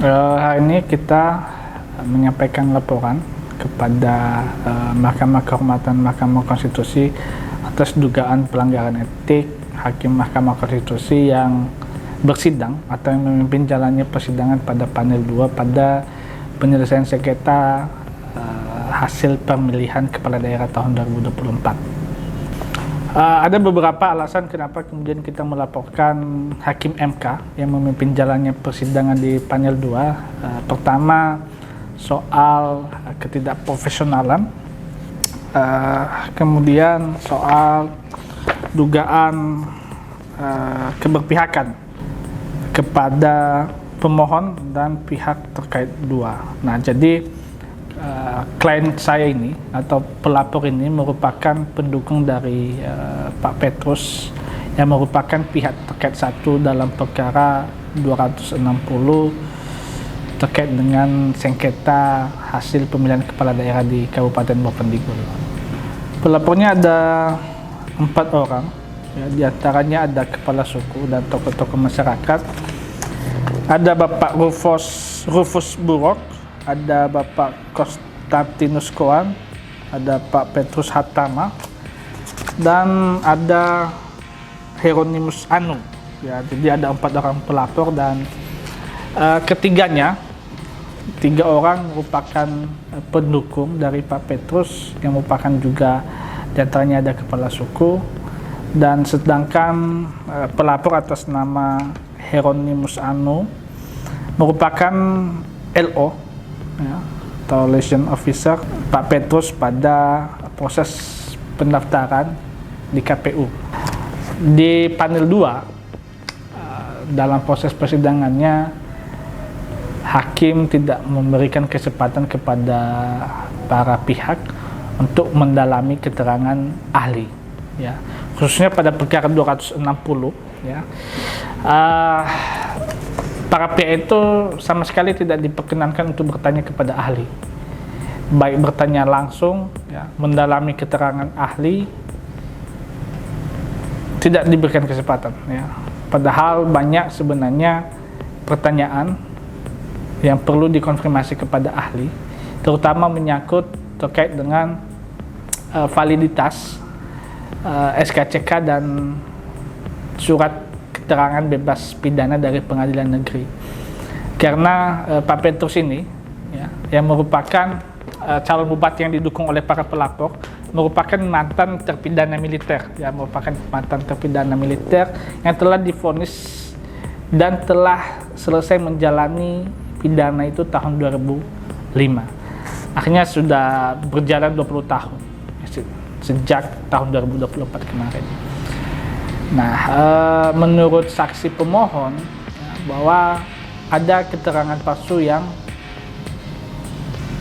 Hari ini kita menyampaikan laporan kepada Mahkamah Kehormatan Mahkamah Konstitusi atas dugaan pelanggaran etik Hakim Mahkamah Konstitusi yang bersidang atau yang memimpin jalannya persidangan pada panel 2 pada penyelesaian sengketa hasil pemilihan kepala daerah tahun 2024. Ada beberapa alasan kenapa kemudian kita melaporkan Hakim MK yang memimpin jalannya persidangan di panel 2. Pertama, soal ketidakprofesionalan, kemudian soal dugaan keberpihakan kepada pemohon dan pihak terkait dua. Nah, jadi klien saya ini atau pelapor ini merupakan pendukung dari Pak Petrus yang merupakan pihak terkait satu dalam perkara 260 terkait dengan sengketa hasil pemilihan kepala daerah di Kabupaten Bovendigul. Pelapornya ada 4 orang, ya, diantaranya ada kepala suku dan tokoh-tokoh masyarakat. Ada Bapak Rufus Burok, ada Bapak Konstantinus Koan, ada Pak Petrus Hatama, dan ada Hieronymus Anu. Ya, jadi ada 4 orang pelapor dan ketiganya, 3 orang merupakan pendukung dari Pak Petrus yang merupakan juga diantaranya ada kepala suku, dan sedangkan pelapor atas nama Hieronymus Anu merupakan LO, ya, atau liaison officer Pak Petrus pada proses pendaftaran di KPU. Di panel 2, dalam proses persidangannya hakim tidak memberikan kesempatan kepada para pihak untuk mendalami keterangan ahli, ya, khususnya pada perkara 260, ya. Para pihak itu sama sekali tidak diperkenankan untuk bertanya kepada ahli, baik bertanya langsung, ya, mendalami keterangan ahli, tidak diberikan kesempatan, ya. Padahal banyak sebenarnya pertanyaan yang perlu dikonfirmasi kepada ahli, terutama menyangkut terkait dengan validitas SKCK dan surat keterangan bebas pidana dari pengadilan negeri. Karena Pak Petrus ini, ya, yang merupakan calon bupati yang didukung oleh para pelapor, merupakan mantan terpidana militer, ya, merupakan mantan terpidana militer yang telah divonis dan telah selesai menjalani pidana itu tahun 2005. Akhirnya sudah berjalan 20 tahun sejak tahun 2024 kemarin. Nah, menurut saksi pemohon, ya, bahwa ada keterangan palsu yang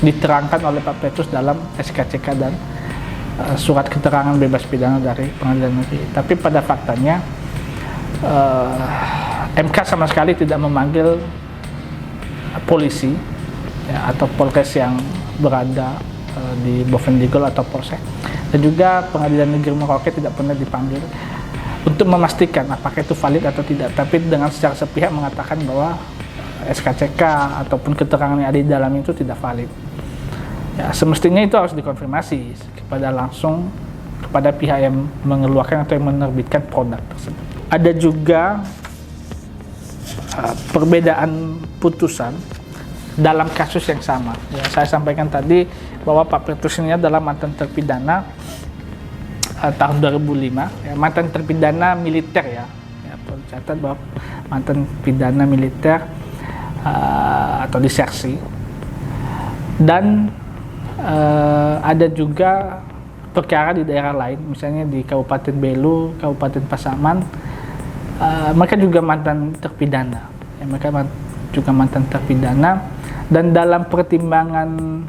diterangkan oleh Pak Petrus dalam SKCK dan surat keterangan bebas pidana dari pengadilan negeri. Tapi pada faktanya MK sama sekali tidak memanggil polisi, ya, atau Polres yang berada di Bovendigul atau Polsek, dan juga pengadilan negeri Merauke tidak pernah dipanggil untuk memastikan apakah itu valid atau tidak, tapi dengan secara sepihak mengatakan bahwa SKCK ataupun keterangan yang ada di dalam itu tidak valid. Ya, semestinya itu harus dikonfirmasi langsung kepada pihak yang mengeluarkan atau yang menerbitkan produk tersebut. Ada juga perbedaan putusan dalam kasus yang sama. Ya, saya sampaikan tadi bahwa Pak Petrus ini adalah mantan terpidana tahun 2005, ya, mantan terpidana militer, ya, perlu catat bahwa mantan pidana militer atau disersi, dan ada juga perkara di daerah lain, misalnya di Kabupaten Belu, Kabupaten Pasaman, mereka juga mantan terpidana, ya, mereka juga mantan terpidana, dan dalam pertimbangan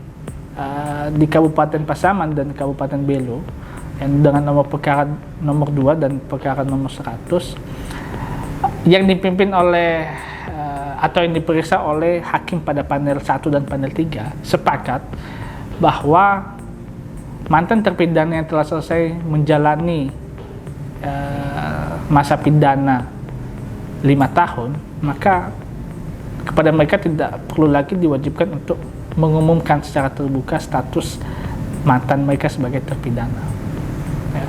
di Kabupaten Pasaman dan Kabupaten Belu yang dengan nomor perkara nomor 2 dan perkara nomor 100 yang dipimpin oleh atau yang diperiksa oleh hakim pada panel 1 dan panel 3 sepakat bahwa mantan terpidana yang telah selesai menjalani masa pidana 5 tahun, maka kepada mereka tidak perlu lagi diwajibkan untuk mengumumkan secara terbuka status mantan mereka sebagai terpidana. Ya.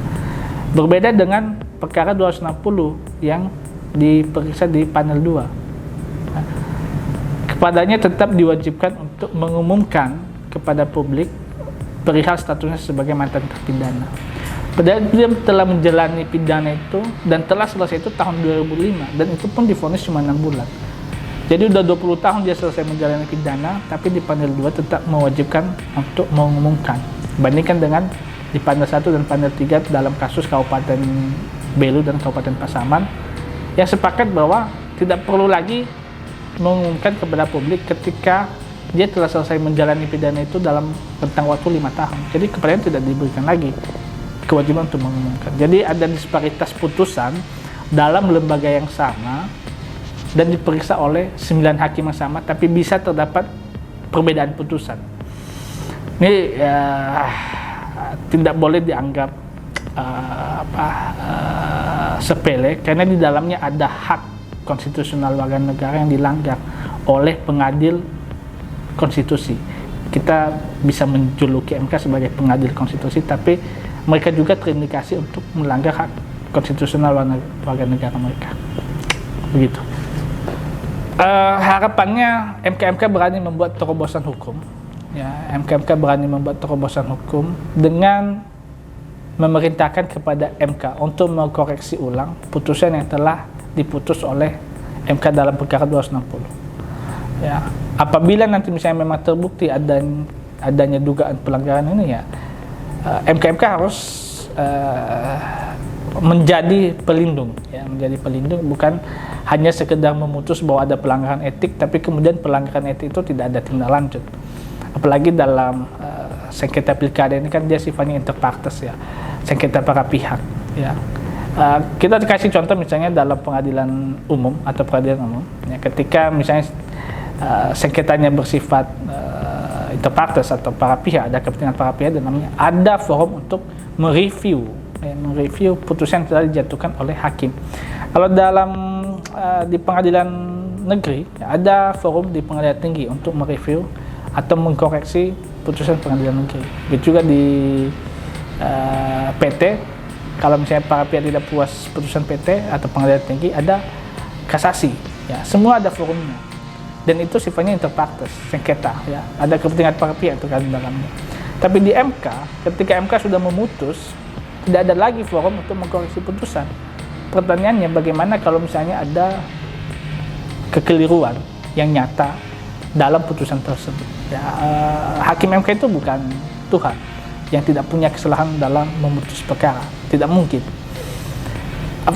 Berbeda dengan perkara 260 yang diperiksa di panel 2. Ya. Kepadanya tetap diwajibkan untuk mengumumkan kepada publik perihal statusnya sebagai mantan terpidana. Padahal dia telah menjalani pidana itu dan telah selesai itu tahun 2005, dan itu pun divonis cuma 6 bulan. Jadi udah 20 tahun dia selesai menjalani pidana, tapi di panel 2 tetap mewajibkan untuk mengumumkan. Bandingkan dengan di panel 1 dan panel 3 dalam kasus Kabupaten Belu dan Kabupaten Pasaman, yang sepakat bahwa tidak perlu lagi mengumumkan kepada publik ketika dia telah selesai menjalani pidana itu dalam rentang waktu 5 tahun. Jadi kepadanya tidak diberikan lagi kewajiban untuk mengumumkan. Jadi ada disparitas putusan dalam lembaga yang sama dan diperiksa oleh 9 hakim yang sama, tapi bisa terdapat perbedaan putusan. Ini tidak boleh dianggap sepele, karena di dalamnya ada hak konstitusional warga negara yang dilanggar oleh pengadil konstitusi. Kita bisa menjuluki MK sebagai pengadil konstitusi, tapi mereka juga terindikasi untuk melanggar hak konstitusional warga negara mereka. Begitu. Harapannya MK berani membuat terobosan hukum. Ya, MK berani membuat terobosan hukum dengan memerintahkan kepada MK untuk mengkoreksi ulang putusan yang telah diputus oleh MK dalam perkara 260. Ya, apabila nanti misalnya memang terbukti adanya dugaan pelanggaran ini, ya MK harus menjadi pelindung, ya, menjadi pelindung, bukan hanya sekedar memutus bahwa ada pelanggaran etik, tapi kemudian pelanggaran etik itu tidak ada tindak lanjut. Apalagi dalam sengketa pilkada ini kan dia sifatnya inter partes, ya, sengketa para pihak, ya. Kita kasih contoh misalnya dalam pengadilan umum atau peradilan umum, ya, ketika misalnya sengketanya bersifat inter partes atau para pihak, ada kepentingan para pihak, dan namanya ada forum untuk mereview putusan yang telah dijatuhkan oleh hakim. Kalau dalam di pengadilan negeri, ya, ada forum di pengadilan tinggi untuk mereview atau mengkoreksi putusan pengadilan negeri. Begitu juga di PT, kalau misalnya para pihak tidak puas putusan PT atau pengadilan tinggi, ada kasasi, ya, semua ada forumnya, dan itu sifatnya inter partes, sengketa, ya, ada kepentingan para pihak terkait dalamnya. Tapi di MK, ketika MK sudah memutus, tidak ada lagi forum untuk mengkoreksi putusan. Pertanyaannya, bagaimana kalau misalnya ada kekeliruan yang nyata dalam putusan tersebut? Ya, hakim MK itu bukan Tuhan yang tidak punya kesalahan dalam memutus perkara, tidak mungkin.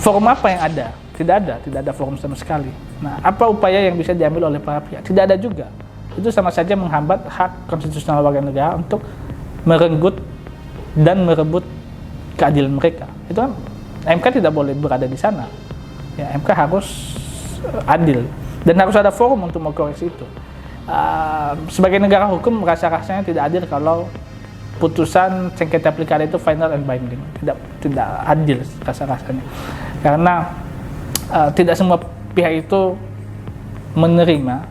Forum apa yang ada? Tidak ada forum sama sekali. Nah, apa upaya yang bisa diambil oleh para pihak? Tidak ada juga. Itu sama saja menghambat hak konstitusional warga negara untuk merenggut dan merebut keadilan mereka. Itu kan MK tidak boleh berada di sana. Ya, MK harus adil dan harus ada forum untuk mengkoreksi itu. Sebagai negara hukum, rasa-rasanya tidak adil kalau putusan sengketa pilkada itu final and binding. Tidak adil rasa-rasanya. Karena tidak semua pihak itu menerima,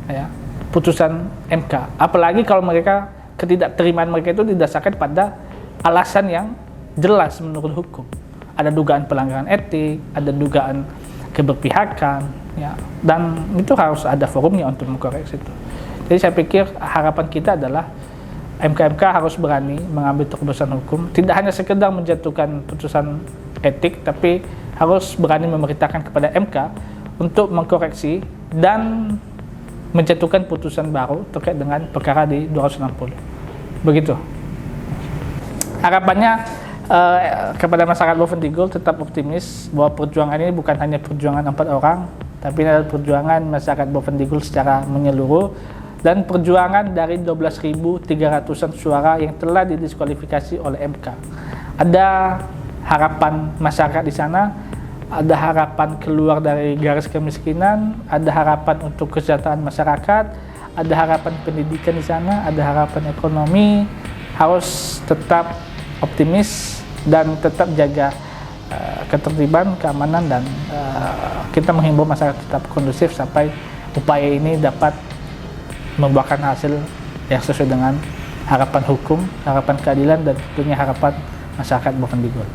ya, putusan MK. Apalagi kalau ketidakterimaan mereka itu didasarkan pada alasan yang jelas menurut hukum. Ada dugaan pelanggaran etik, ada dugaan keberpihakan, ya, dan itu harus ada forumnya untuk mengkoreksi itu. Jadi saya pikir harapan kita adalah MK harus berani mengambil terobosan hukum, tidak hanya sekedar menjatuhkan putusan etik, tapi harus berani memerintahkan kepada MK untuk mengkoreksi dan menjatuhkan putusan baru terkait dengan perkara di 260. Begitu. Harapannya kepada masyarakat Bovendigul tetap optimis bahwa perjuangan ini bukan hanya perjuangan 4 orang, tapi ini adalah perjuangan masyarakat Bovendigul secara menyeluruh dan perjuangan dari 12.300-an suara yang telah didiskualifikasi oleh MK. Ada harapan masyarakat di sana, ada harapan keluar dari garis kemiskinan, ada harapan untuk kesejahteraan masyarakat, ada harapan pendidikan di sana, ada harapan ekonomi. Harus tetap optimis dan tetap jaga ketertiban, keamanan, dan kita menghimbau masyarakat tetap kondusif sampai upaya ini dapat membuahkan hasil yang sesuai dengan harapan hukum, harapan keadilan, dan tentunya harapan masyarakat Bovendigul.